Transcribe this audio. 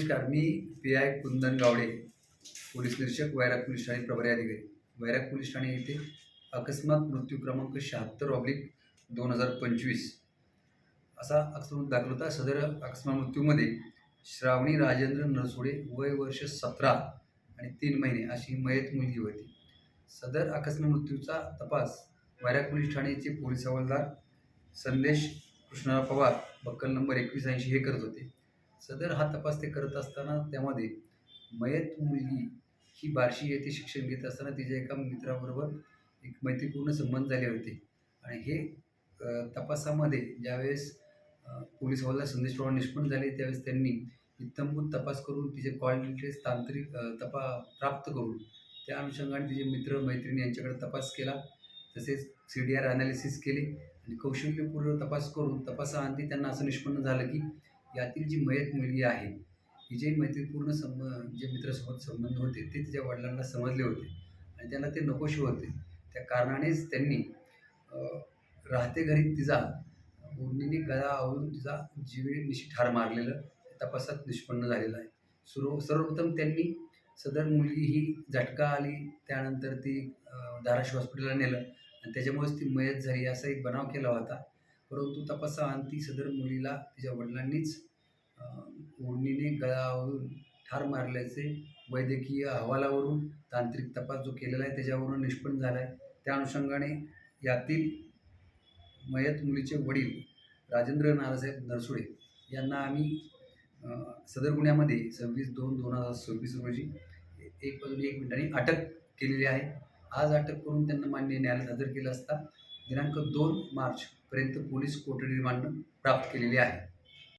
नमस्कार. मी पी.आय. कुंदन गावडे, पोलीस निरीक्षक, वैराग पोलीस ठाणे प्रभारी अधिकारी. वैराग पोलीस ठाणे येथे अकस्मात मृत्यू क्रमांक 76/2025 असा अकस्मात दाखल होता. सदर अकस्मात मृत्यूमध्ये श्रावणी राजेंद्र नरसोडे, वय वर्ष 17 आणि 3 महिने अशी मयत मुलगी होती. सदर अकस्मात मृत्यूचा तपास वैराग पोलीस ठाणेचे पोलीस हवालदार संदेश कृष्णराव पवार, बक्कल नंबर 2180 हे करत होते. सदर हा तपास ते करत असताना त्यामध्ये मयत मुलगी ही बार्शी येथे शिक्षण घेत असताना तिच्या एका मित्राबरोबर एक मैत्रीपूर्ण संबंध झाले होते. आणि हे तपासामध्ये ज्यावेळेस पोलीस हवालदार संदेश पवार निष्पन्न झाले त्यावेळेस त्यांनी इत्थंभूत तपास करून तिचे कॉल डिटेल्स तांत्रिक प्राप्त करून त्या अनुषंगाने तिचे मित्र मैत्रिणी यांच्याकडे तपास केला. तसेच CDR ॲनालिसिस केले आणि कौशल्यपूर्ण तपास करून तपासाअंती त्यांना असं निष्पन्न झालं की यातील जी मयत मुलगी आहे ही जे मैत्रीपूर्ण जे मित्रासोबत संबंध होते ते तिच्या वडिलांना समजले होते आणि त्यांना ते नकोशे होते. त्या कारणानेच त्यांनी राहते घरी तिचा ओढणीने गळा आवळून तिचा जीवेनिशी ठार मारलेलं तपासात निष्पन्न झालेलं आहे. सर्वप्रथम त्यांनी सदर मुलगी ही झटका आली, त्यानंतर ती धाराशिव हॉस्पिटलला नेलं आणि त्याच्यामुळेच ती मयत झाली असा एक बनाव केला होता. परंतु तपासाअंती सदर मुलीला तिच्या वडिलांनीच ओढणीने गळा आवळून ठार मारल्याचे वैद्यकीय अहवालावरून तांत्रिक तपास जो केलेला आहे त्याच्यावरून निष्पन्न झाला आहे. त्या अनुषंगाने यातील मयत मुलीचे वडील राजेंद्र नानासाहेब नरसोडे यांना आम्ही सदर गुन्ह्यामध्ये 26/2/2026 रोजी 1:01 अटक केलेली आहे. आज अटक करून त्यांना माननीय न्यायालयात हजर केलं असता दिनांक 2 मार्चपर्यंत पोलीस कोठडी रिमांड प्राप्त केलेली आहे.